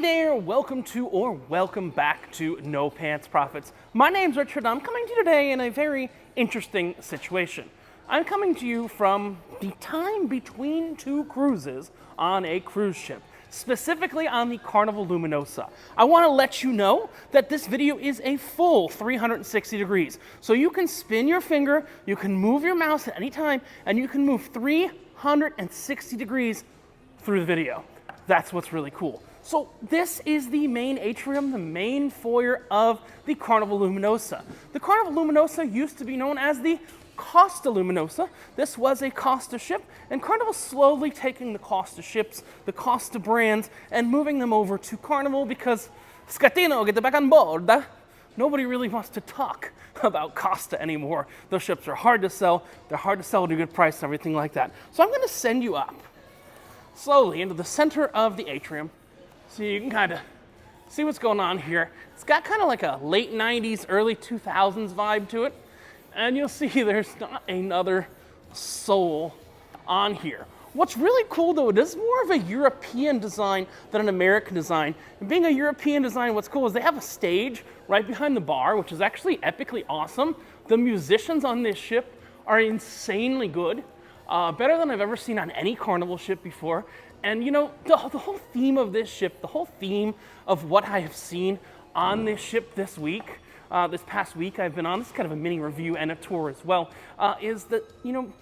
there, welcome back to No Pants Profits. My name's Richard. I'm coming to you today in a very interesting situation. I'm coming to you from the time between two cruises on a cruise ship, specifically on the Carnival Luminosa. I want to let you know that this video is a full 360 degrees. So you can spin your finger, you can move your mouse at any time, and you can move 360 degrees through the video. That's what's really cool. So this is the main atrium, the main foyer of the Carnival Luminosa. The Carnival Luminosa used to be known as the Costa Luminosa. This was a Costa ship, and Carnival's slowly taking the Costa ships, the Costa brands, and moving them over to Carnival because Scatino, get back on board. Nobody really wants to talk about Costa anymore. Those ships are hard to sell. They're hard to sell at a good price and everything like that. So I'm going to send you up slowly into the center of the atrium so you can kind of see what's going on here. It's got kind of like a late 90s, early 2000s vibe to it. And you'll see there's not another soul on here. What's really cool though, it is more of a European design than an American design. And being a European design, what's cool is they have a stage right behind the bar, which is actually epically awesome. The musicians on this ship are insanely good. Better than I've ever seen on any Carnival ship before. And you know, the whole theme of this ship, the whole theme of what I have seen on this ship this week, this past week I've been on, this is kind of a mini review and a tour as well, is that, you know,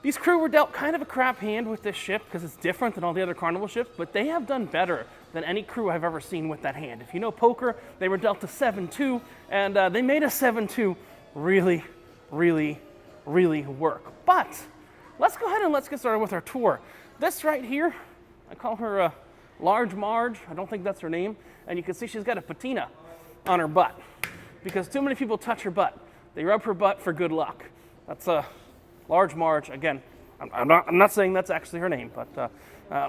these crew were dealt kind of a crap hand with this ship because it's different than all the other Carnival ships, but they have done better than any crew I've ever seen with that hand. If you know poker, they were dealt a 7-2, and they made a 7-2 really, really, really work. But let's go ahead and let's get started with our tour. This right here, I call her Large Marge. I don't think that's her name. And you can see she's got a patina on her butt because too many people touch her butt. They rub her butt for good luck. That's Large Marge. Again, I'm not saying that's actually her name, but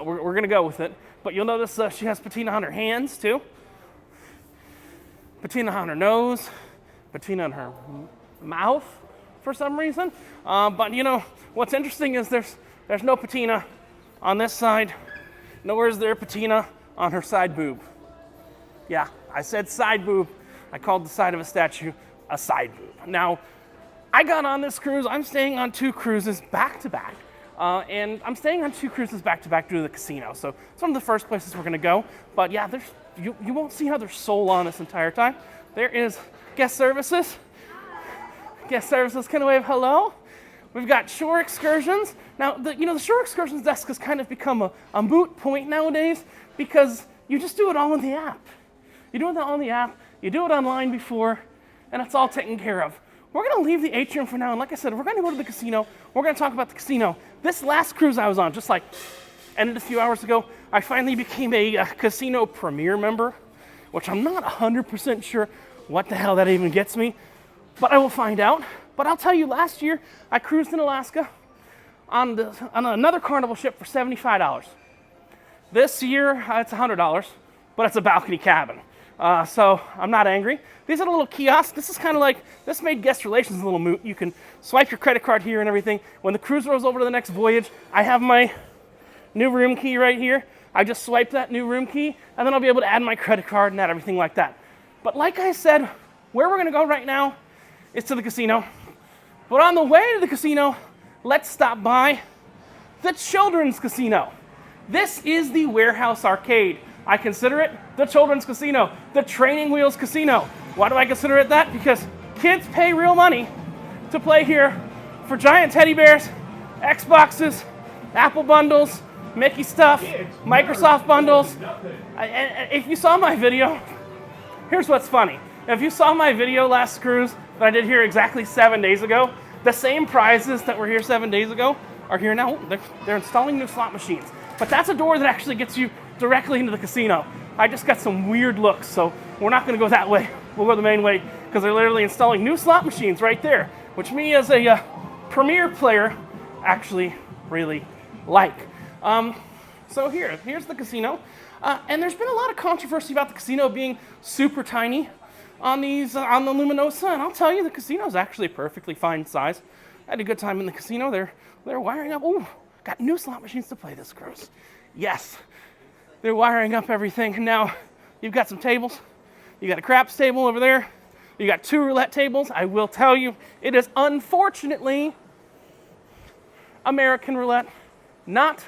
we're going to go with it. But you'll notice she has patina on her hands too. Patina on her nose. Patina on her mouth for some reason. But you know, what's interesting is there's no patina on this side. Nowhere is there patina on her side boob. Yeah, I said side boob. I called the side of a statue a side boob. Now, I got on this cruise. I'm staying on two cruises back to back. And I'm staying on two cruises back to back due to the casino. So it's one of the first places we're going to go. But yeah, you won't see another soul on this entire time. There is guest services. Guest services can wave hello. We've got shore excursions. Now, the shore excursions desk has kind of become a moot point nowadays because you just do it all in the app. You do it all in the app, you do it online before, and it's all taken care of. We're gonna leave the atrium for now, and like I said, we're gonna go to the casino. We're gonna talk about the casino. This last cruise I was on, just like ended a few hours ago, I finally became a casino premier member, which I'm not 100% sure what the hell that even gets me, but I will find out. But I'll tell you, last year, I cruised in Alaska on another Carnival ship for $75. This year, it's $100, but it's a balcony cabin. So I'm not angry. These are the little kiosks. This is kind of like, this made guest relations a little moot. You can swipe your credit card here and everything. When the cruise rolls over to the next voyage, I have my new room key right here. I just swipe that new room key, and then I'll be able to add my credit card and add everything like that. But like I said, where we're going to go right now is to the casino. But on the way to the casino, let's stop by the children's casino. This is the Warehouse Arcade. I consider it the children's casino, the Training Wheels Casino. Why do I consider it that? Because kids pay real money to play here for giant teddy bears, Xboxes, Apple bundles, Mickey stuff, Microsoft bundles. And if you saw my video, here's what's funny. If you saw my video last cruise that I did here exactly 7 days ago, the same prizes that were here 7 days ago are here now. They're installing new slot machines. But that's a door that actually gets you directly into the casino. I just got some weird looks, so we're not going to go that way. We'll go the main way because they're literally installing new slot machines right there, which me as a premier player actually really like. So here's the casino. And there's been a lot of controversy about the casino being super tiny on the Luminosa, and I'll tell you, the casino is actually a perfectly fine size. I had a good time in the casino. They're wiring up. Ooh, got new slot machines to play this cruise. Yes, They're wiring up everything. And now you've got some tables. You got a craps table over there. You got 2 roulette tables. I will tell you, it is unfortunately American roulette, not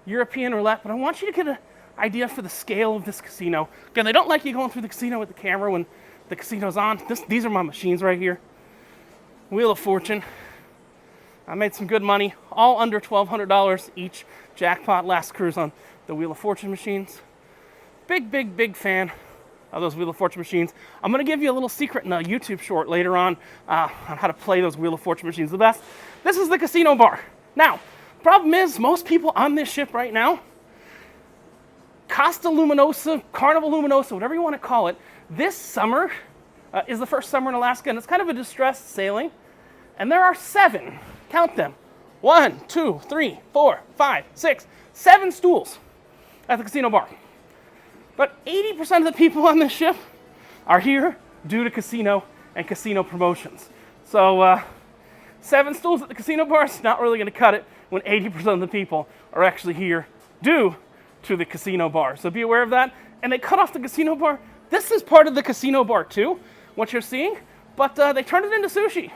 European roulette, but I want you to get an idea for the scale of this casino. Again, they don't like you going through the casino with the camera when the casino's on. These are my machines right here. Wheel of Fortune. I made some good money, all under $1,200 each jackpot last cruise on the Wheel of Fortune machines. Big fan of those Wheel of Fortune machines. I'm going to give you a little secret in a YouTube short later on how to play those Wheel of Fortune machines the best. This is the casino bar. Now, problem is, most people on this ship right now, Costa Luminosa, Carnival Luminosa, whatever you want to call it, this summer is the first summer in Alaska, and it's kind of a distressed sailing. And there are 7, count them, 1, 2, 3, 4, 5, 6, 7 stools at the casino bar. But 80% of the people on this ship are here due to casino and casino promotions. So 7 stools at the casino bar is not really going to cut it when 80% of the people are actually here due to the casino bar. So be aware of that. And they cut off the casino bar. This is part of the casino bar too, what you're seeing, but they turned it into sushi.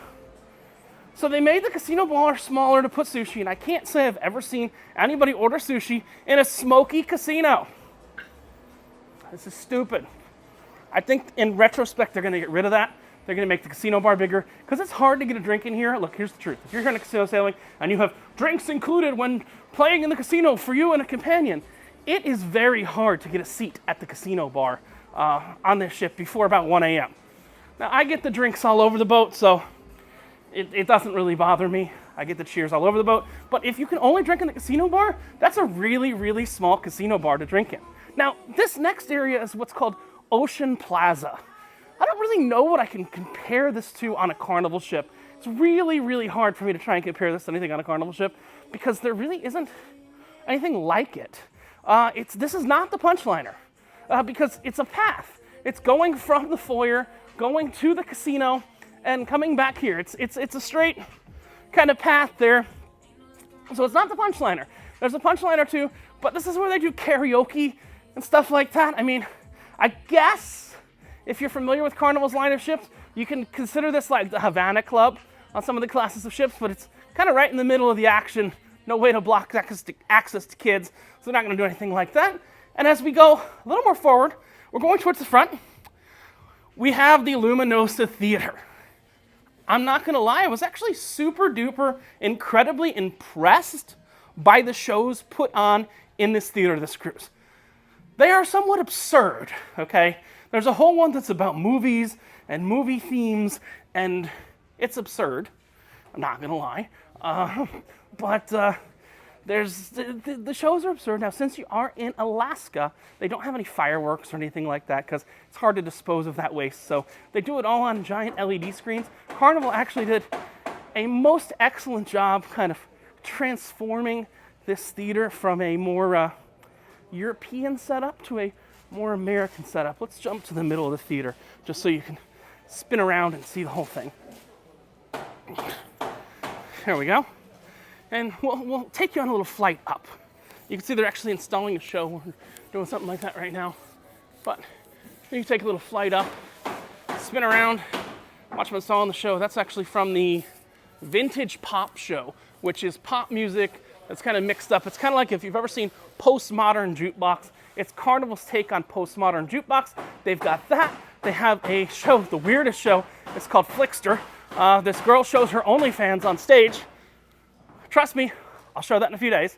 So they made the casino bar smaller to put sushi, and I can't say I've ever seen anybody order sushi in a smoky casino. This is stupid. I think in retrospect, they're going to get rid of that. They're going to make the casino bar bigger because it's hard to get a drink in here. Look, here's the truth. If you're here in a casino sailing and you have drinks included when playing in the casino for you and a companion, it is very hard to get a seat at the casino bar on this ship before about 1 a.m. Now, I get the drinks all over the boat, so it doesn't really bother me. I get the cheers all over the boat. But if you can only drink in the casino bar, that's a really small casino bar to drink in. Now, this next area is what's called Ocean Plaza. I don't really know what I can compare this to on a Carnival ship. It's really hard for me to try and compare this to anything on a Carnival ship because there really isn't anything like it. This is not the Punchliner because it's a path. It's going from the foyer, going to the casino, and coming back here. It's a straight kind of path there. So it's not the Punchliner. There's a Punchliner too, but this is where they do karaoke and stuff like that. I mean, I guess if you're familiar with Carnival's line of ships, you can consider this like the Havana Club on some of the classes of ships, but it's kind of right in the middle of the action. No way to block access to kids, so they're not going to do anything like that. And as we go a little more forward, we're going towards the front. We have the Luminosa Theater. I'm not going to lie, I was actually super duper incredibly impressed by the shows put on in this theater this cruise. They are somewhat absurd, okay? There's a whole one that's about movies and movie themes, and it's absurd. I'm not going to lie. But the shows are absurd. Now, since you are in Alaska, they don't have any fireworks or anything like that because it's hard to dispose of that waste. So they do it all on giant LED screens. Carnival actually did a most excellent job kind of transforming this theater from a more European setup to a more American setup. Let's jump to the middle of the theater just so you can spin around and see the whole thing. There we go. And we'll take you on a little flight up. You can see they're actually installing a show. We're doing something like that right now. But you can take a little flight up, spin around, watch them installing the show. That's actually from the Vintage Pop Show, which is pop music that's kind of mixed up. It's kind of like if you've ever seen Postmodern Jukebox. It's Carnival's take on Postmodern Jukebox. They've got that. They have a show, the weirdest show. It's called Flickster. This girl shows her OnlyFans on stage. Trust me, I'll show that in a few days.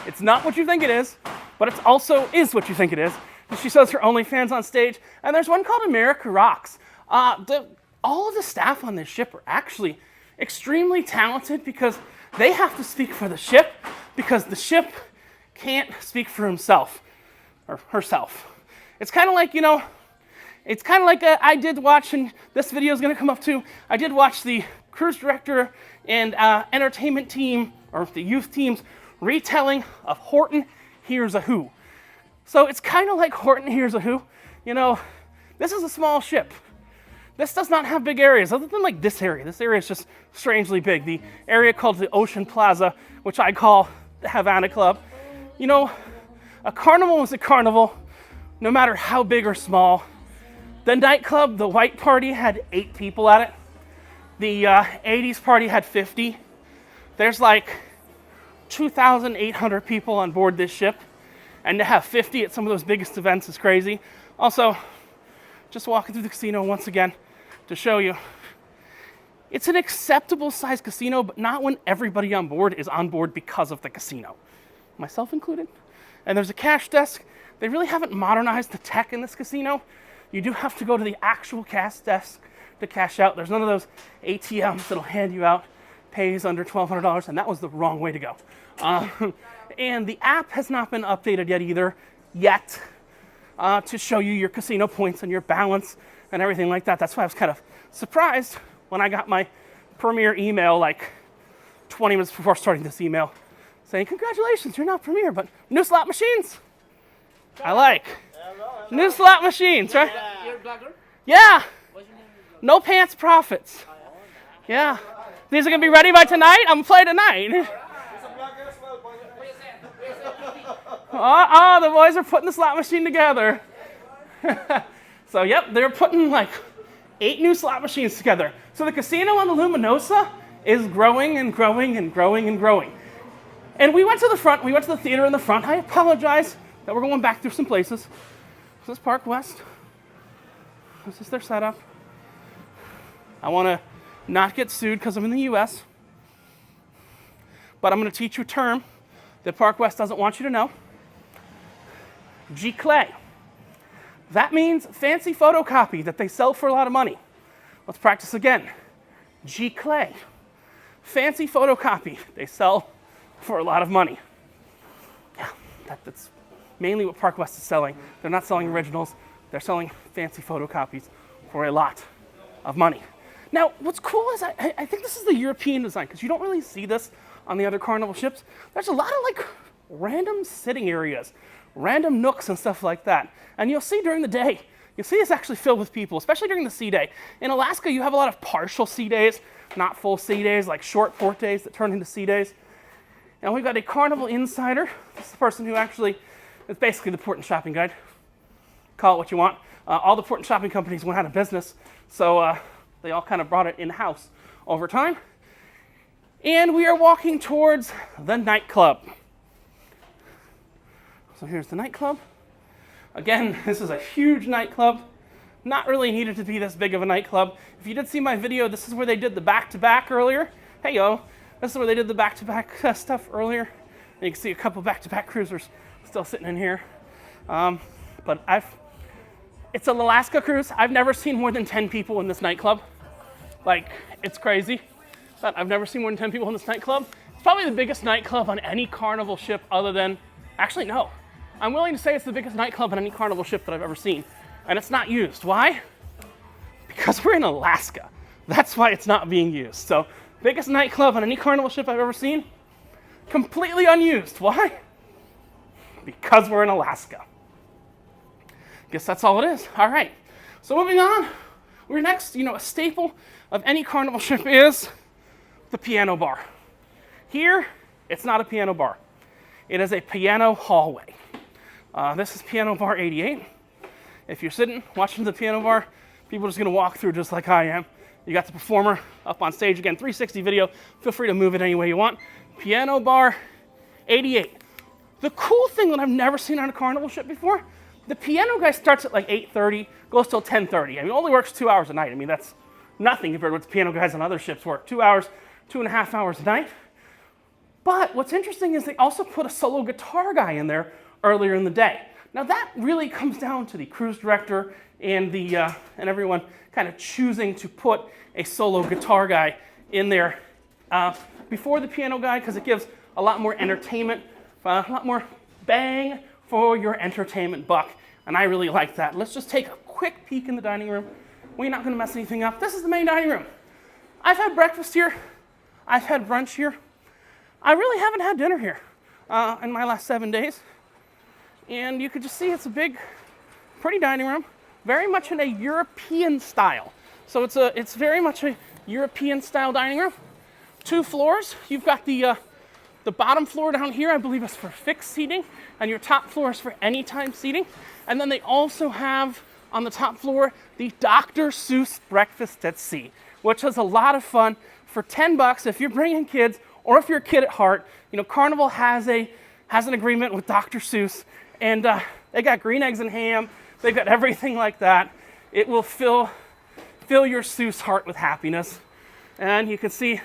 It's not what you think it is, but it also is what you think it is. She shows her OnlyFans on stage, and there's one called America Rocks. All of the staff on this ship are actually extremely talented because they have to speak for the ship because the ship can't speak for himself or herself. It's kind of like, I did watch, and this video is going to come up too, I did watch the cruise director and entertainment team, or the youth team's retelling of Horton Hears a Who. So it's kind of like Horton Hears a Who. This is a small ship. This does not have big areas, other than like this area. This area is just strangely big. The area called the Ocean Plaza, which I call the Havana Club. A carnival is a carnival, no matter how big or small. The nightclub, the white party, had 8 people at it. The 80s party had 50. There's like 2,800 people on board this ship, and to have 50 at some of those biggest events is crazy. Also, just walking through the casino once again to show you, it's an acceptable size casino, but not when everybody on board is on board because of the casino, myself included. And there's a cash desk. They really haven't modernized the tech in this casino. You do have to go to the actual cash desk to cash out. There's none of those ATMs that'll hand you out pays under $1,200, and that was the wrong way to go. And the app has not been updated yet to show you your casino points and your balance and everything like that. That's why I was kind of surprised when I got my Premier email like 20 minutes before starting this email saying, congratulations, you're now Premier, but new slot machines. I like. New slot machines, right? You're a blogger? Yeah. No pants profits. Yeah. These are going to be ready by tonight? I'm going to play tonight. The boys are putting the slot machine together. So, yep, they're putting like 8 new slot machines together. So the casino on the Luminosa is growing and growing and growing and growing. And we went to the front. We went to the theater in the front. I apologize that we're going back through some places. This is Park West. This is their setup. I want to not get sued because I'm in the U.S. But I'm going to teach you a term that Park West doesn't want you to know. G-clay. That means fancy photocopy that they sell for a lot of money. Let's practice again. G-clay. Fancy photocopy they sell for a lot of money. Yeah, that's mainly what Park West is selling. They're not selling originals. They're selling fancy photocopies for a lot of money. Now, what's cool is I think this is the European design, because you don't really see this on the other Carnival ships. There's a lot of like random sitting areas, random nooks and stuff like that. And you'll see during the day, you'll see it's actually filled with people, especially during the sea day. In Alaska, you have a lot of partial sea days, not full sea days, like short port days that turn into sea days. And we've got a Carnival insider. This is the person who actually is basically the port and shopping guide. Call it what you want. All the port and shopping companies went out of business, so they all kind of brought it in-house over time. And we are walking towards the nightclub. So here's the nightclub. Again, this is a huge nightclub. Not really needed to be this big of a nightclub. If you did see my video, this is where they did the back-to-back earlier. Hey, yo. This is where they did the back-to-back stuff earlier. And you can see a couple back-to-back cruisers still sitting in here. But it's an Alaska cruise. I've never seen more than 10 people in this nightclub. Like, it's crazy. But I've never seen more than 10 people in this nightclub. It's probably the biggest nightclub on any Carnival ship other than, actually, no. I'm willing to say it's the biggest nightclub on any Carnival ship that I've ever seen. And it's not used. Why? Because we're in Alaska. That's why it's not being used. So, biggest nightclub on any Carnival ship I've ever seen, completely unused. Why? Because we're in Alaska. Guess that's all it is. All right. So moving on, we're next, a staple of any Carnival ship is the piano bar. Here, it's not a piano bar. It is a piano hallway. This is piano bar 88. If you're sitting, watching the piano bar, people are just going to walk through just like I am. You got the performer up on stage again, 360 video. Feel free to move it any way you want. Piano bar 88. The cool thing that I've never seen on a Carnival ship before, the piano guy starts at like 8:30, goes till 10:30. I mean, only works 2 hours a night. I mean, that's nothing compared to what the piano guys on other ships work. 2 hours, 2.5 hours a night. But what's interesting is they also put a solo guitar guy in there earlier in the day. Now that really comes down to the cruise director and and everyone kind of choosing to put a solo guitar guy in there before the piano guy, because it gives a lot more entertainment, a lot more bang for your entertainment buck, and I really like that. Let's just take a quick peek in the dining room. We're not going to mess anything up. This is the main dining room. I've had breakfast here. I've had brunch here. I really haven't had dinner here in my last 7 days. And you could just see it's a big, pretty dining room, very much in a European style. So it's very much a European style dining room. 2 floors. You've got the The bottom floor down here, I believe, is for fixed seating, and your top floor is for anytime seating. And then they also have on the top floor the Dr. Seuss Breakfast at Sea, which is a lot of fun for $10 if you're bringing kids or if you're a kid at heart. You know, Carnival has an agreement with Dr. Seuss, and they got green eggs and ham. They've got everything like that. It will fill your Seuss heart with happiness. And you can see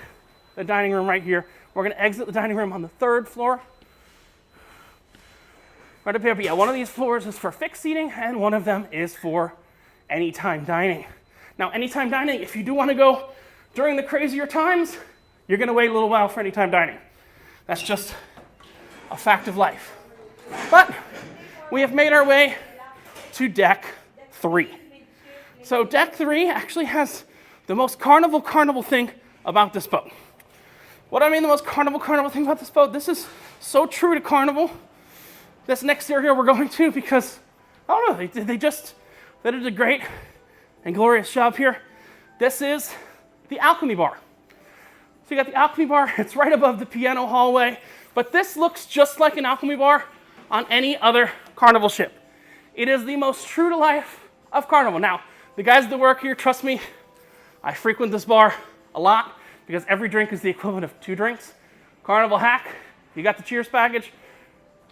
the dining room right here. We're going to exit the dining room on the 3rd floor. Right up here, but yeah, one of these floors is for fixed seating, and one of them is for anytime dining. Now, anytime dining, if you do want to go during the crazier times, you're going to wait a little while for anytime dining. That's just a fact of life. But we have made our way to deck 3. So deck 3 actually has the most carnival thing about this boat. What I mean the most carnival thing about this boat, this is so true to Carnival, this next area we're going to, because, I don't know, they did a great and glorious job here. This is the Alchemy bar. So you got the Alchemy bar, it's right above the piano hallway, but this looks just like an Alchemy bar on any other Carnival ship. It is the most true to life of Carnival. Now, the guys that work here, trust me, I frequent this bar a lot because every drink is the equivalent of 2 drinks. Carnival hack, you got the Cheers package.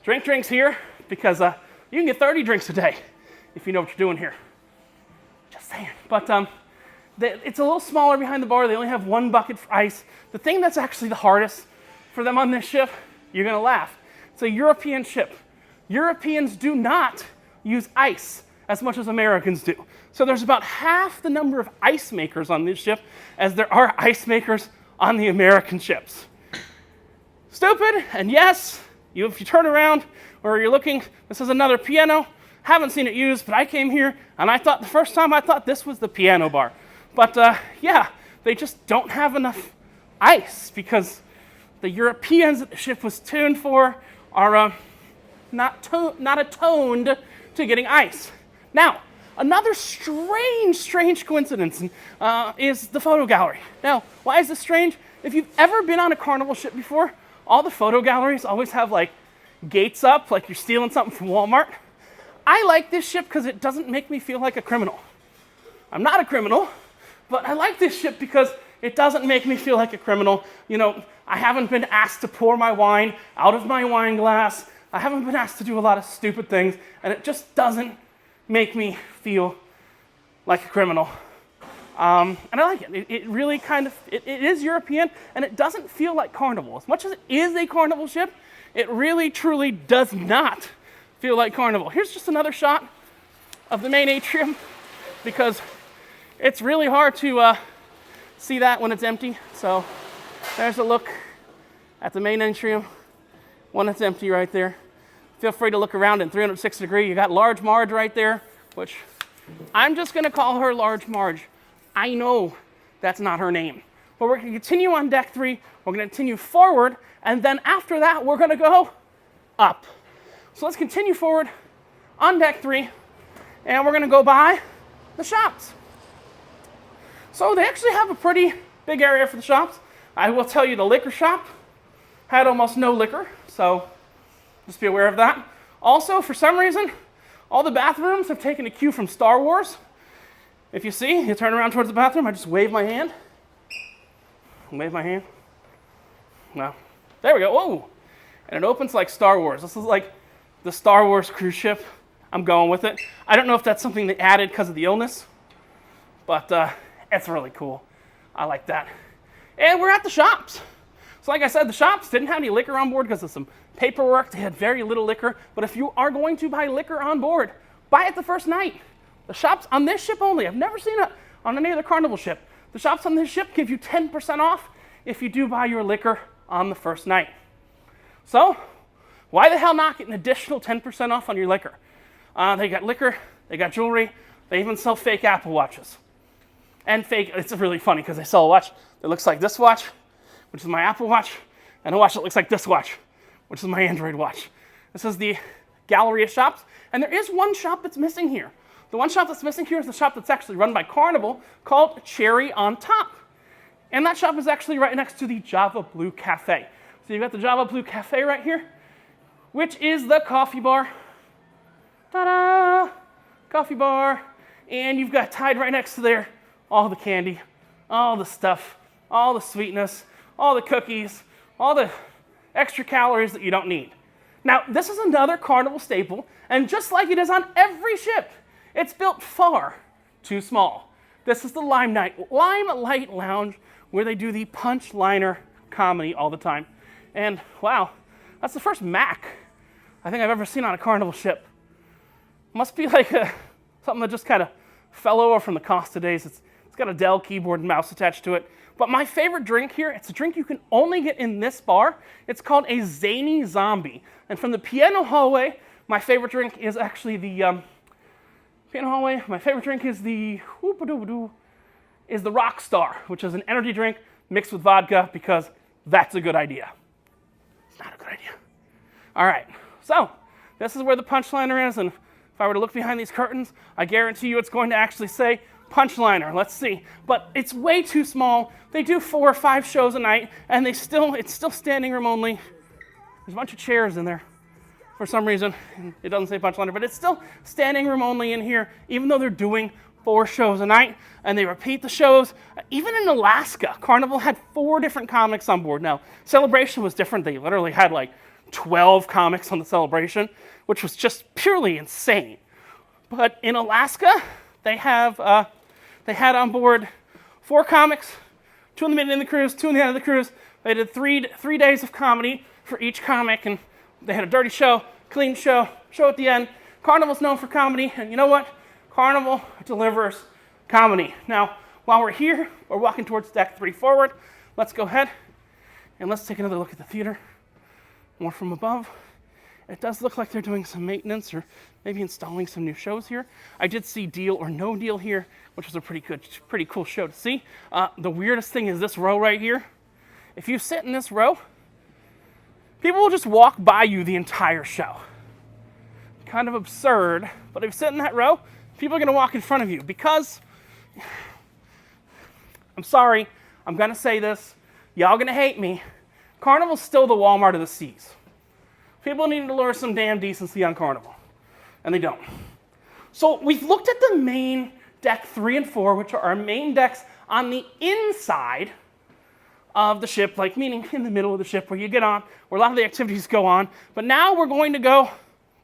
Drink drinks here because you can get 30 drinks a day if you know what you're doing here. Just saying. But it's a little smaller behind the bar. They only have 1 bucket for ice. The thing that's actually the hardest for them on this ship, you're going to laugh. It's a European ship. Europeans do not use ice as much as Americans do. So there's about half the number of ice makers on this ship as there are ice makers on the American ships. Stupid, and yes, if you turn around or you're looking, this is another piano. Haven't seen it used, but I came here and I thought the first time I thought this was the piano bar. But yeah, they just don't have enough ice because the Europeans that the ship was tuned for are not attuned to getting ice. Now, another strange coincidence is the photo gallery. Now, why is this strange? If you've ever been on a Carnival ship before, all the photo galleries always have like gates up, like you're stealing something from Walmart. I like this ship because it doesn't make me feel like a criminal. I'm not a criminal, but I like this ship because it doesn't make me feel like a criminal. You know, I haven't been asked to pour my wine out of my wine glass. I haven't been asked to do a lot of stupid things, and it just doesn't make me feel like a criminal. And I like it. It really kind of, it is European, and it doesn't feel like Carnival. As much as it is a Carnival ship, it really, truly does not feel like Carnival. Here's just another shot of the main atrium, because it's really hard to see that when it's empty. So there's a look at the main atrium when it's empty right there. Feel free to look around in 360 degree. You got Large Marge right there, which I'm just going to call her Large Marge. I know that's not her name. But we're going to continue on deck 3. We're going to continue forward, and then after that, we're going to go up. So let's continue forward on deck 3, and we're going to go by the shops. So they actually have a pretty big area for the shops. I will tell you the liquor shop had almost no liquor, so just be aware of that. Also, for some reason, all the bathrooms have taken a cue from Star Wars. If you see, you turn around towards the bathroom, I just wave my hand. Wave my hand. No. There we go. Whoa. And it opens like Star Wars. This is like the Star Wars cruise ship. I'm going with it. I don't know if that's something they added because of the illness, but it's really cool. I like that. And we're at the shops. So like I said, the shops didn't have any liquor on board because of some paperwork. They had very little liquor. But if you are going to buy liquor on board, buy it the first night. The shops on this ship only, I've never seen it on any other Carnival ship. The shops on this ship give you 10% off if you do buy your liquor on the first night. So, why the hell not get an additional 10% off on your liquor? They got liquor, they got jewelry, they even sell fake Apple Watches. And fake, it's really funny because they sell a watch that looks like this watch, which is my Apple Watch, and a watch that looks like this watch, which is my Android watch. This is the gallery of shops, and there is one shop that's missing here. The one shop that's missing here is the shop that's actually run by Carnival called Cherry on Top. And that shop is actually right next to the Java Blue Cafe. So So you've got the Java Blue Cafe right here, which is the coffee bar. Ta-da! Coffee bar. And you've got tied right next to there all the candy, all the stuff, all the sweetness, all the cookies, all the extra calories that you don't need. Now, this is another Carnival staple, and just like it is on every ship, it's built far too small. This is the Limelight Lounge, where they do the punch liner comedy all the time. And wow, that's the first Mac I think I've ever seen on a Carnival ship. Must be like something that just kind of fell over from the Costa days. It's got a Dell keyboard and mouse attached to it. But my favorite drink here, it's a drink you can only get in this bar. It's called a Zany Zombie. And from the piano hallway, my favorite drink is actually the piano hallway. My favorite drink is the Rock Star, which is an energy drink mixed with vodka because that's a good idea. It's not a good idea. All right, so this is where the punchliner is, and if I were to look behind these curtains, I guarantee you it's going to actually say punchliner. Let's see. But it's way too small. They do 4 or 5 shows a night, and it's still standing room only. There's a bunch of chairs in there for some reason. It doesn't say punchliner, but it's still standing room only in here, even though they're doing 4 shows a night, and they repeat the shows. Even in Alaska, Carnival had 4 different comics on board. Now, Celebration was different. They literally had like 12 comics on the Celebration, which was just purely insane. But in Alaska, they had on board 4 comics, 2 in the beginning of the cruise, 2 in the end of the cruise. They did 3 days of comedy for each comic, and they had a dirty show, clean show at the end. Carnival's known for comedy, and you know what? Carnival delivers comedy. Now, while we're here, we're walking towards deck 3 forward. Let's go ahead and let's take another look at the theater. More from above. It does look like they're doing some maintenance or maybe installing some new shows here. I did see Deal or No Deal here, which was a pretty cool show to see. The weirdest thing is this row right here. If you sit in this row, people will just walk by you the entire show. Kind of absurd, but if you sit in that row, people are going to walk in front of you because, I'm sorry, I'm going to say this, y'all going to hate me, Carnival's still the Walmart of the seas. People need to learn some damn decency on Carnival, and they don't. So we've looked at the main deck 3 and 4, which are our main decks on the inside of the ship, like meaning in the middle of the ship where you get on, where a lot of the activities go on. But now we're going to go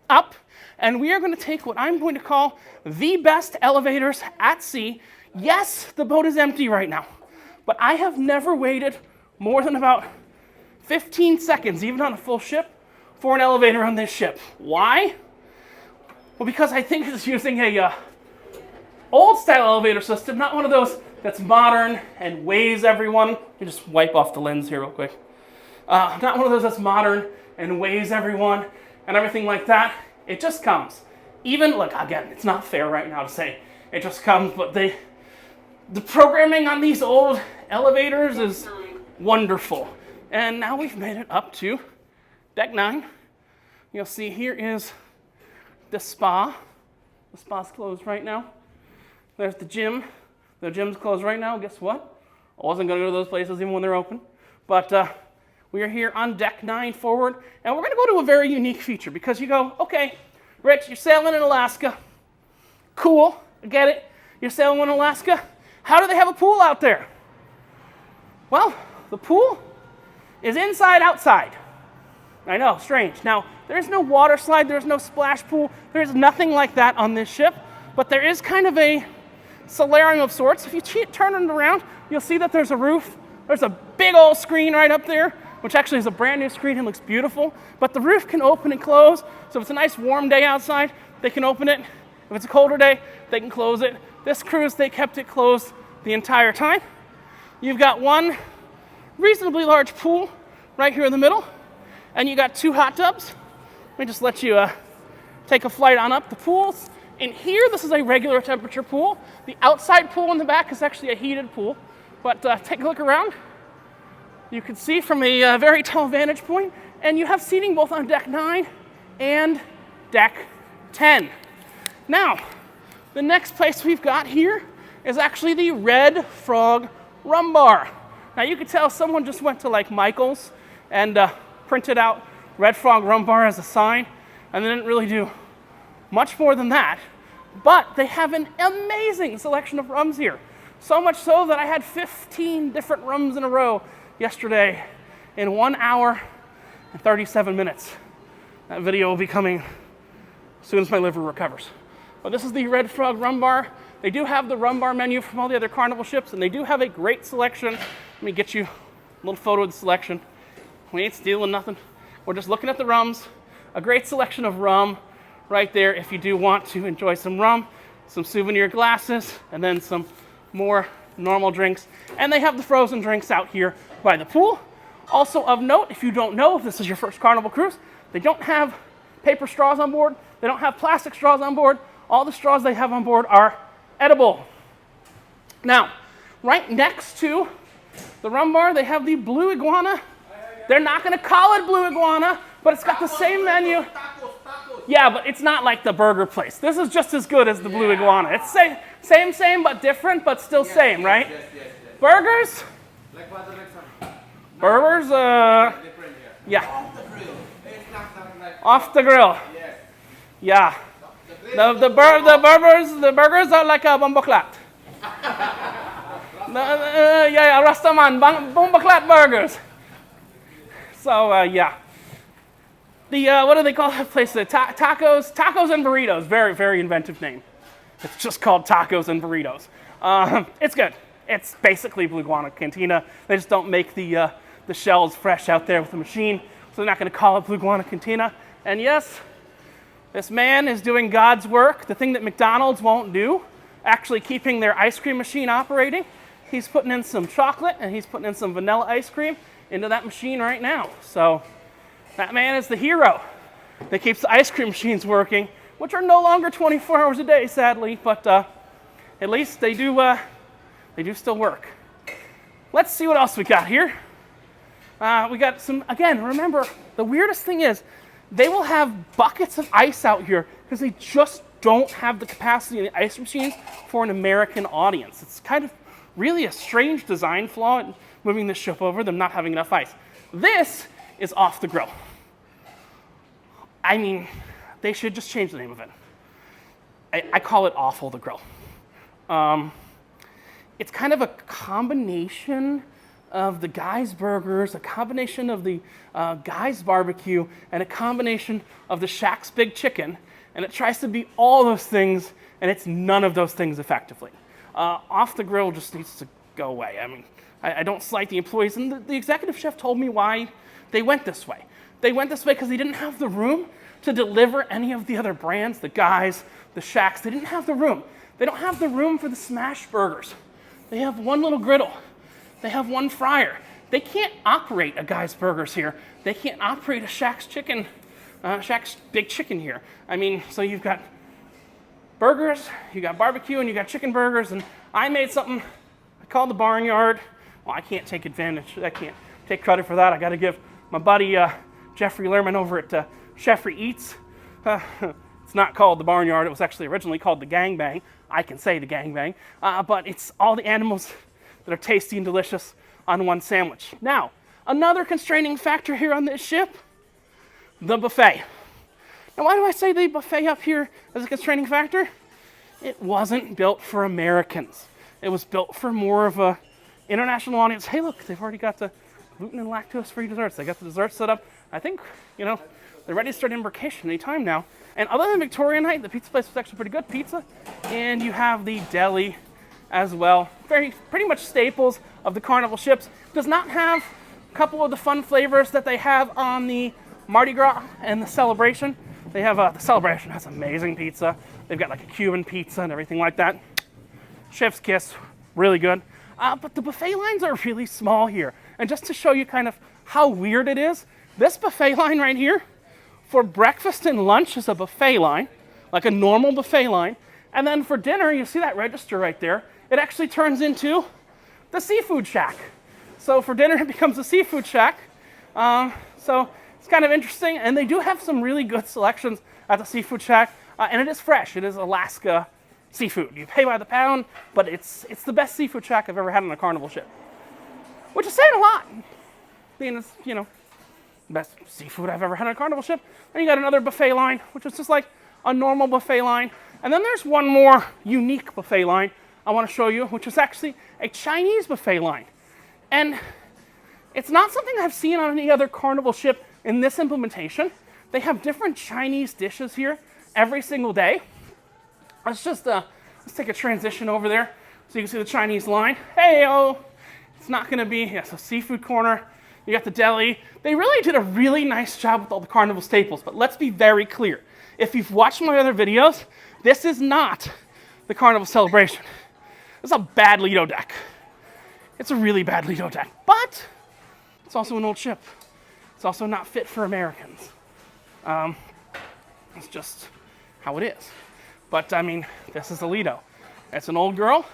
up, and we are going to take what I'm going to call the best elevators at sea. Yes, the boat is empty right now, but I have never waited more than about 15 seconds, even on a full ship, for an elevator on this ship. Why? Well, because I think it's using a old style elevator system, not one of those that's modern and weighs everyone. Let me just wipe off the lens here real quick. Not one of those that's modern and weighs everyone and everything like that. It just comes. Even, look, again, it's not fair right now to say it just comes, but the programming on these old elevators is wonderful. And now we've made it up to deck 9. You'll see here is the spa. The spa's closed right now. There's the gym. The gym's closed right now. Guess what? I wasn't going to go to those places even when they're open. But we are here on deck 9 forward. And we're going to go to a very unique feature because you go, okay, Rich, you're sailing in Alaska. Cool. I get it. You're sailing in Alaska. How do they have a pool out there? Well, the pool is inside outside. I know, strange. Now, there's no water slide, there's no splash pool, there's nothing like that on this ship, but there is kind of a solarium of sorts. If you turn it around, you'll see that there's a roof. There's a big old screen right up there, which actually is a brand new screen and looks beautiful, but the roof can open and close, so if it's a nice warm day outside, they can open it. If it's a colder day, they can close it. This cruise, they kept it closed the entire time. You've got one reasonably large pool right here in the middle, and you got 2 hot tubs. Let me just let you take a flight on up the pools. In here, this is a regular temperature pool. The outside pool in the back is actually a heated pool, but take a look around. You can see from a very tall vantage point, and you have seating both on deck 9 and deck 10. Now, the next place we've got here is actually the Red Frog Rum Bar. Now you could tell someone just went to like Michael's and printed out Red Frog Rum Bar as a sign, and they didn't really do much more than that. But they have an amazing selection of rums here. So much so that I had 15 different rums in a row yesterday in 1 hour and 37 minutes. That video will be coming as soon as my liver recovers. But this is the Red Frog Rum Bar. They do have the rum bar menu from all the other Carnival ships, and they do have a great selection. Let me get you a little photo of the selection. We ain't stealing nothing. We're just looking at the rums. A great selection of rum right there if you do want to enjoy some rum, some souvenir glasses, and then some more normal drinks. And they have the frozen drinks out here by the pool. Also of note, if you don't know, if this is your first Carnival cruise, they don't have paper straws on board. They don't have plastic straws on board. All the straws they have on board are edible. Now, right next to the rum bar, they have the Blue Iguana. They're not going to call it Blue Iguana, but it's got the same menu. Yeah, but it's not like the burger place. This is just as good as the Blue Iguana. It's same, but different, but still same, right? Yes. Burgers? Like what the next one? Burgers, Different here. yeah. Off the grill. It's not something like. Off the grill. Yes. Yeah. The burgers are like a bomboclat. Yeah, Rastaman, bomboclat burgers. So, yeah. The, what do they call that place? The tacos and burritos. Very, very inventive name. It's just called tacos and burritos. It's good. It's basically Blue Iguana Cantina. They just don't make the shells fresh out there with the machine, so they're not going to call it Blue Iguana Cantina. And yes, this man is doing God's work, the thing that McDonald's won't do, actually keeping their ice cream machine operating. He's putting in some chocolate and he's putting in some vanilla ice cream into that machine right now. So that man is the hero that keeps the ice cream machines working, which are no longer 24 hours a day, sadly, but at least they do still work. Let's see what else we got here. We got some, again, remember, the weirdest thing is they will have buckets of ice out here because they just don't have the capacity in the ice machines for an American audience. It's kind of really a strange design flaw in moving this ship over, them not having enough ice. This is Off the Grill. I mean, they should just change the name of it. I call it Awful the Grill. It's kind of a combination of the Guy's Burgers, a combination of the Guy's Barbecue, and a combination of the Shack's Big Chicken. And it tries to be all those things, and it's none of those things effectively. Off the Grill just needs to go away. I mean, I don't slight the employees, and the executive chef told me why they went this way. They went this way because they didn't have the room to deliver any of the other brands, the Guys, the Shacks. They didn't have the room. They don't have the room for the smash burgers. They have one little griddle. They have one fryer. They can't operate a Guy's Burgers here. They can't operate a Shack's Big Chicken here. I mean, so you've got burgers, you got barbecue, and you got chicken burgers, and I made something I called the Barnyard. Well, I can't take advantage. I can't take credit for that. I got to give my buddy Jeffrey Lerman over at Jeffrey Eats. It's not called the Barnyard. It was actually originally called the Gangbang. I can say the Gangbang. But it's all the animals that are tasty and delicious on one sandwich. Now, another constraining factor here on this ship, the buffet. Now, why do I say the buffet up here as a constraining factor? It wasn't built for Americans. It was built for more of a international audience. Hey, look, they've already got the gluten and lactose-free desserts. They got the desserts set up. I think, they're ready to start embarkation anytime now. And other than Victoria Night, the pizza place was actually pretty good pizza. And you have the deli as well. Pretty much staples of the Carnival ships. Does not have a couple of the fun flavors that they have on the Mardi Gras and the Celebration. They have, the Celebration has amazing pizza. They've got like a Cuban pizza and everything like that. Chef's kiss, really good. But the buffet lines are really small here. And just to show you kind of how weird it is, this buffet line right here, for breakfast and lunch is a buffet line, like a normal buffet line. And then for dinner, you see that register right there, it actually turns into the seafood shack. So for dinner, it becomes a seafood shack. So it's kind of interesting. And they do have some really good selections at the seafood shack. And it is fresh. It is Alaska seafood. You pay by the pound, but it's the best seafood shack I've ever had on a Carnival ship. Which is saying a lot, being as, best seafood I've ever had on a Carnival ship. Then you got another buffet line, which is just like a normal buffet line. And then there's one more unique buffet line I want to show you, which is actually a Chinese buffet line. And it's not something I've seen on any other Carnival ship in this implementation. They have different Chinese dishes here every single day. Let's take a transition over there so you can see the Chinese line. Hey-oh! It's not going to be, yes, a seafood corner. You got the deli. They really did a really nice job with all the Carnival staples, but let's be very clear. If you've watched my other videos, this is not the Carnival Celebration. It's a bad Lido deck. It's a really bad Lido deck, but it's also an old ship. It's also not fit for Americans. It's just how it is. But I mean, this is a Lido. It's an old girl,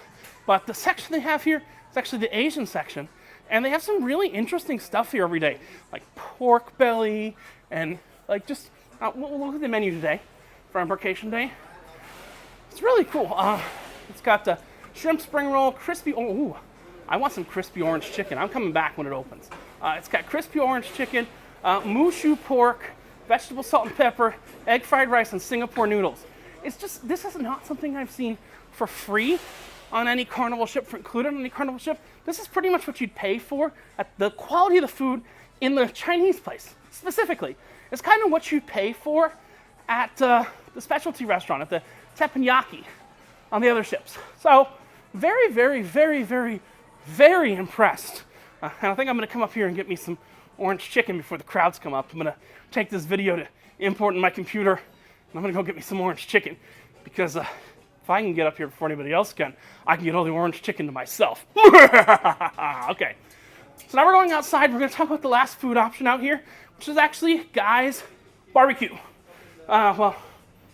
but the section they have here is actually the Asian section. And they have some really interesting stuff here every day, like pork belly and like just, we'll look at the menu today for Embarkation Day. It's really cool. It's got the shrimp spring roll, crispy, ooh, I want some crispy orange chicken. I'm coming back when it opens. It's got crispy orange chicken, mushu pork, vegetable salt and pepper, egg fried rice, and Singapore noodles. It's just, this is not something I've seen for free on any Carnival ship, included on any Carnival ship. This is pretty much what you'd pay for at the quality of the food in the Chinese place, specifically. It's kind of what you'd pay for at the specialty restaurant, at the teppanyaki on the other ships. So very, very, very, very, very impressed. And I think I'm going to come up here and get me some orange chicken before the crowds come up. I'm going to take this video to import in my computer, and I'm going to go get me some orange chicken because if I can get up here before anybody else can, I can get all the orange chicken to myself. Okay. So now we're going outside. We're going to talk about the last food option out here, which is actually Guy's Barbecue. Well,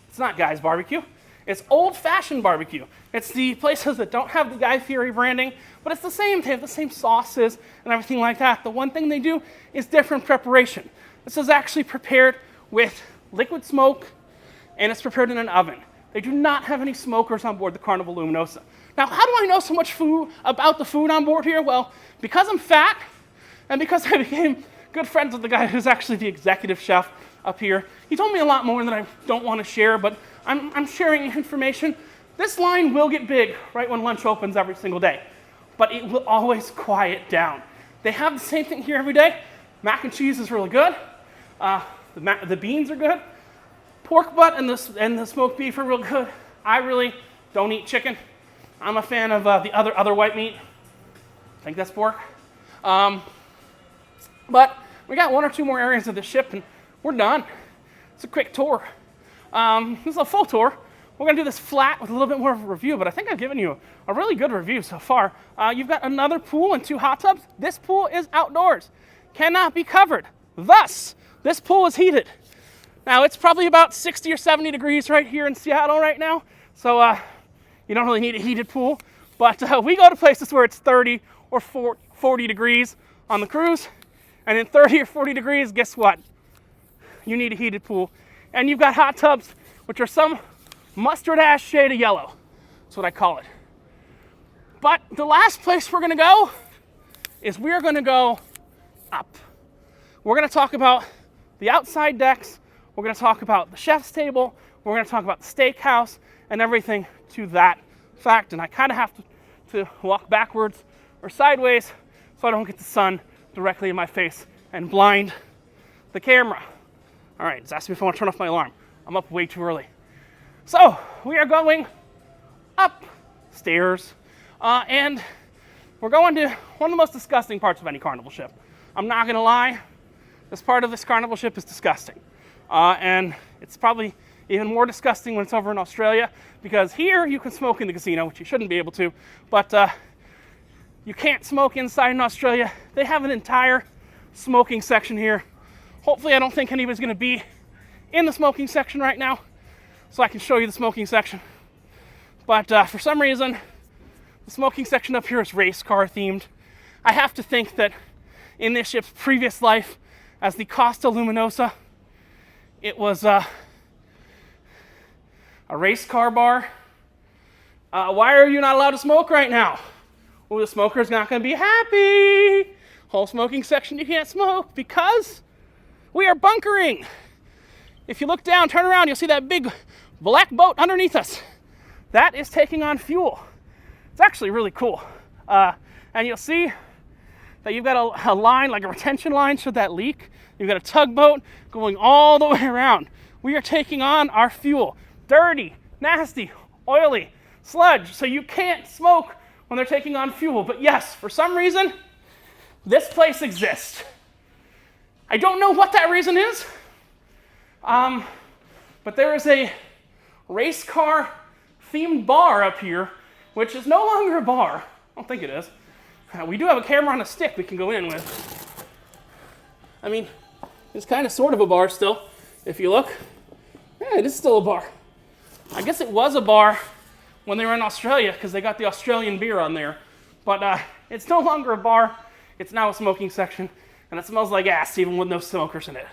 it's not Guy's Barbecue. It's old-fashioned barbecue. It's the places that don't have the Guy Fieri branding, but it's the same. They have the same sauces and everything like that. The one thing they do is different preparation. This is actually prepared with liquid smoke, and it's prepared in an oven. They do not have any smokers on board the Carnival Luminosa. Now, how do I know so much about the food on board here? Well, because I'm fat, and because I became good friends with the guy who's actually the executive chef up here. He told me a lot more that I don't want to share, but I'm sharing information. This line will get big right when lunch opens every single day, but it will always quiet down. They have the same thing here every day. Mac and cheese is really good. The beans are good. Pork butt and the smoked beef are real good. I really don't eat chicken. I'm a fan of the other white meat. I think that's pork. But we got one or two more areas of the ship and we're done. It's a quick tour. This is a full tour. We're gonna do this flat with a little bit more of a review, but I think I've given you a really good review so far. You've got another pool and 2 hot tubs. This pool is outdoors, cannot be covered. Thus, this pool is heated. Now, it's probably about 60 or 70 degrees right here in Seattle right now, so you don't really need a heated pool. But we go to places where it's 30 or 40 degrees on the cruise, and in 30 or 40 degrees, guess what? You need a heated pool. And you've got hot tubs, which are some mustard-ash shade of yellow. That's what I call it. But the last place we're gonna go is we're gonna go up. We're gonna talk about the outside decks. We're going to talk about the chef's table. We're going to talk about the steakhouse and everything to that fact. And I kind of have to walk backwards or sideways so I don't get the sun directly in my face and blind the camera. All right, it's asking me if I want to turn off my alarm. I'm up way too early. So we are going upstairs, and we're going to one of the most disgusting parts of any Carnival ship. I'm not going to lie. This part of this Carnival ship is disgusting. And it's probably even more disgusting when it's over in Australia, because here you can smoke in the casino, which you shouldn't be able to, but you can't smoke inside in Australia. They have an entire smoking section here. Hopefully I don't think anybody's going to be in the smoking section right now, so I can show you the smoking section. But for some reason, the smoking section up here is race car themed. I have to think that in this ship's previous life as the Costa Luminosa, it was a race car bar. Why are you not allowed to smoke right now? Well, the smoker's not going to be happy. Whole smoking section, you can't smoke because We are bunkering. If you look down, turn around, you'll see that big black boat underneath us. That is taking on fuel. It's actually really cool. And you'll see that you've got a line, like a retention line, should that leak. You've got a tugboat going all the way around. We are taking on our fuel. Dirty, nasty, oily, sludge. So you can't smoke when they're taking on fuel. But yes, for some reason, this place exists. I don't know what that reason is. But there is a race car themed bar up here, which is no longer a bar. I don't think it is. We do have a camera on a stick we can go in with. I mean, it's kind of sort of a bar still, if you look. Yeah, it is still a bar. I guess it was a bar when they were in Australia because they got the Australian beer on there. But it's no longer a bar. It's now a smoking section, and it smells like ass even with no smokers in it.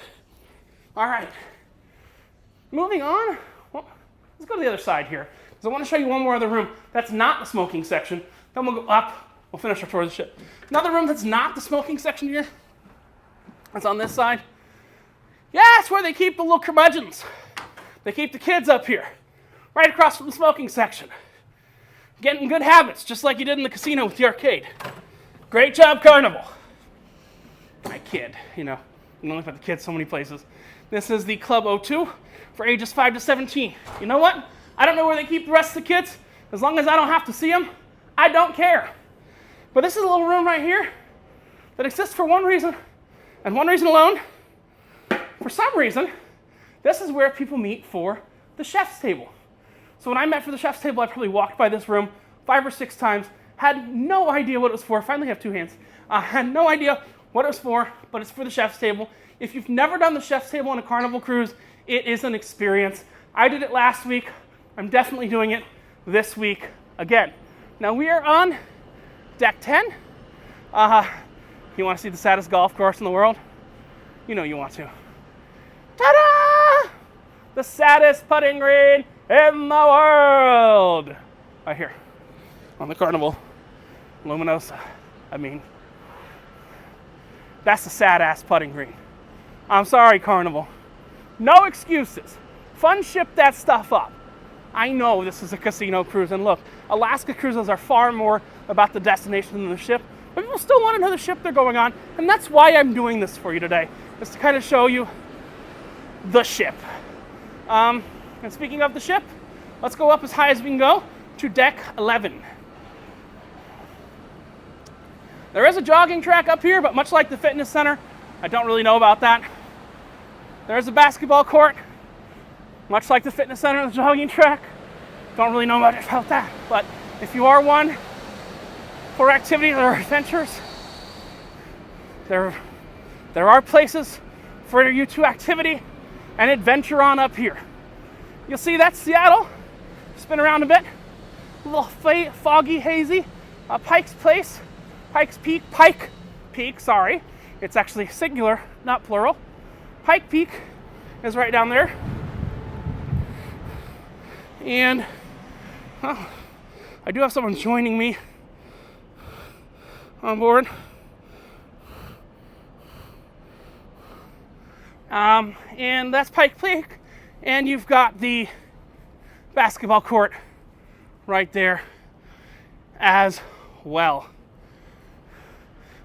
All right. Moving on. Well, let's go to the other side here because I want to show you one more other room that's not the smoking section. Then we'll go up. We'll finish our tour of the ship. Another room that's not the smoking section here. It's on this side. Yeah, it's where they keep the little curmudgeons. They keep the kids up here, right across from the smoking section. Getting good habits, just like you did in the casino with the arcade. Great job, Carnival. I kid, you know. You can only put the kids so many places. This is the Club O2 for ages 5 to 17. You know what? I don't know where they keep the rest of the kids. As long as I don't have to see them, I don't care. But this is a little room right here that exists for one reason, and one reason alone. For some reason, this is where people meet for the chef's table. So when I met for the chef's table, I probably walked by this room 5 or 6 times, had no idea what it was for. Finally have 2 hands. Had no idea what it was for, but it's for the chef's table. If you've never done the chef's table on a Carnival cruise, it is an experience. I did it last week. I'm definitely doing it this week again. Now we are on deck 10. You want to see the saddest golf course in the world? You know you want to. Ta-da! The saddest putting green in the world. Right here on the Carnival Luminosa. I mean, that's a sad-ass putting green. I'm sorry, Carnival. No excuses. Fun ship that stuff up. I know this is a casino cruise, and look, Alaska cruises are far more about the destination than the ship, but people still want to know the ship they're going on, and that's why I'm doing this for you today, is to kind of show you the ship. And speaking of the ship, let's go up as high as we can go to deck 11. There is a jogging track up here, but much like the fitness center, I don't really know about that. There's a basketball court, much like the fitness center and the jogging track. Don't really know much about that, but if you are one for activities or adventures, there are places for you to activity and adventure on up here. You'll see that's Seattle. Spin around a bit. A little foggy, hazy. Pike's Place. Pike Peak, sorry. It's actually singular, not plural. Pike Peak is right down there. And well, I do have someone joining me on board. And that's Pike Peak. And you've got the basketball court right there as well.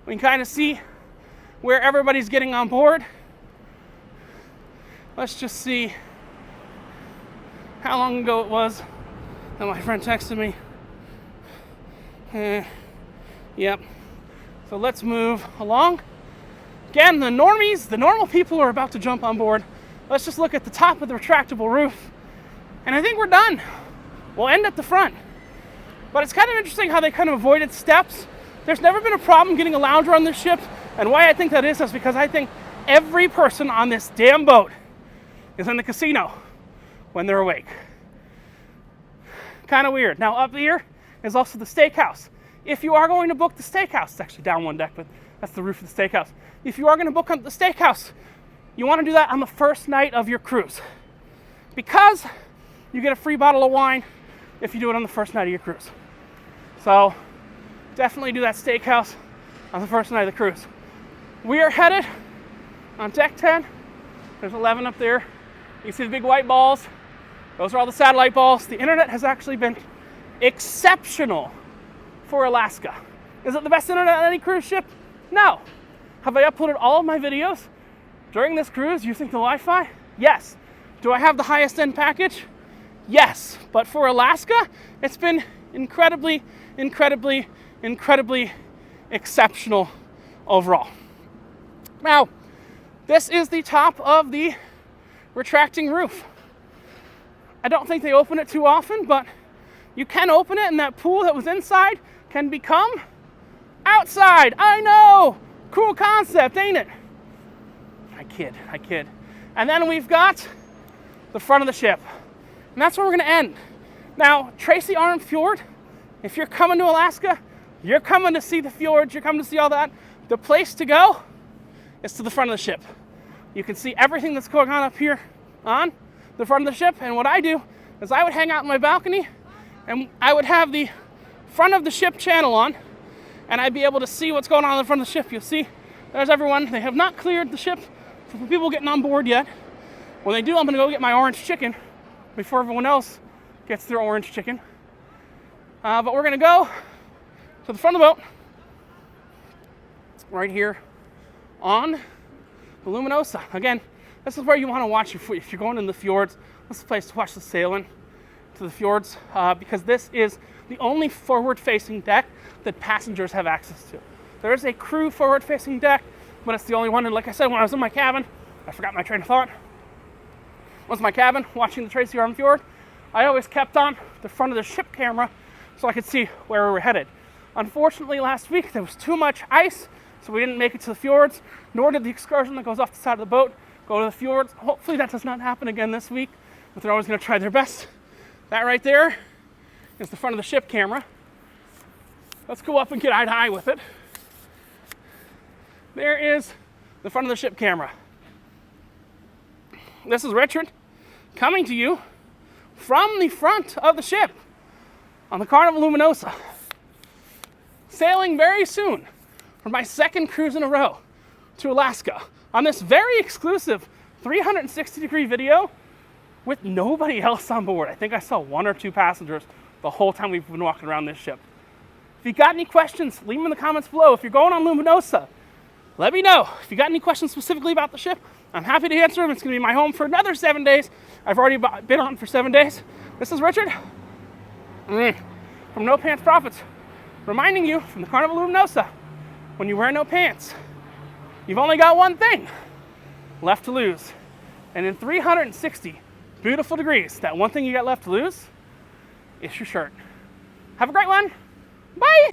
We can kind of see where everybody's getting on board. Let's just see how long ago it was that my friend texted me. Yep. So let's move along. Again, the normal people are about to jump on board. Let's just look at the top of the retractable roof. And I think we're done. We'll end at the front. But it's kind of interesting how they kind of avoided steps. There's never been a problem getting a lounger on this ship. And why I think that is because I think every person on this damn boat is in the casino when they're awake. Kind of weird. Now up here is also the steakhouse. If you are going to book the steakhouse, it's actually down one deck, but that's the roof of the steakhouse. If you are going to book on the steakhouse, you want to do that on the first night of your cruise, because you get a free bottle of wine if you do it on the first night of your cruise. So definitely do that steakhouse on the first night of the cruise. We are headed on deck 10 There's 11 up there. You can see the big white balls. Those are all the satellite balls. The internet has actually been exceptional for Alaska. Is it the best internet on any cruise ship? No. Have I uploaded all of my videos during this cruise using the Wi-Fi? Yes. Do I have the highest end package? Yes. But for Alaska, it's been incredibly, incredibly, incredibly exceptional overall. Now, this is the top of the retracting roof. I don't think they open it too often, but you can open it and that pool that was inside can become outside. I know! Cool concept, ain't it? I kid. And then we've got the front of the ship. And that's where we're gonna end. Now, Tracy Arm Fjord, if you're coming to Alaska, you're coming to see the fjords, you're coming to see all that, the place to go is to the front of the ship. You can see everything that's going on up here on the front of the ship. And what I do is I would hang out in my balcony and I would have the front of the ship channel on and I'd be able to see what's going on in the front of the ship. You'll see there's everyone. They have not cleared the ship for people getting on board yet. When they do, I'm gonna go get my orange chicken before everyone else gets their orange chicken. But we're gonna go to the front of the boat right here on the Luminosa. Again, this is where you want to watch if you're going in the fjords. This is the place to watch the sailing to the fjords because this is the only forward-facing deck that passengers have access to. There is a crew forward-facing deck, but it's the only one. And like I said, when I was in my cabin, I forgot my train of thought. Was my cabin watching the Tracy Arm Fjord. I always kept on the front of the ship camera so I could see where we were headed. Unfortunately, last week there was too much ice, so we didn't make it to the fjords, nor did the excursion that goes off the side of the boat go to the fjords. Hopefully that does not happen again this week, but they're always going to try their best. That right there is the front of the ship camera. Let's go up and get eye to eye with it. There is the front of the ship camera. This is Richard coming to you from the front of the ship on the Carnival Luminosa. Sailing very soon for my second cruise in a row to Alaska on this very exclusive 360-degree video with nobody else on board. I think I saw 1 or 2 passengers the whole time we've been walking around this ship. If you got any questions, leave them in the comments below. If you're going on Luminosa, let me know. If you got any questions specifically about the ship, I'm happy to answer them. It's going to be my home for another 7 days. I've already been on for 7 days. This is Richard from No Pants Profits, reminding you from the Carnival Luminosa, when you wear no pants, you've only got one thing left to lose. And in 360 beautiful degrees, that one thing you got left to lose is your shirt. Have a great one. Bye.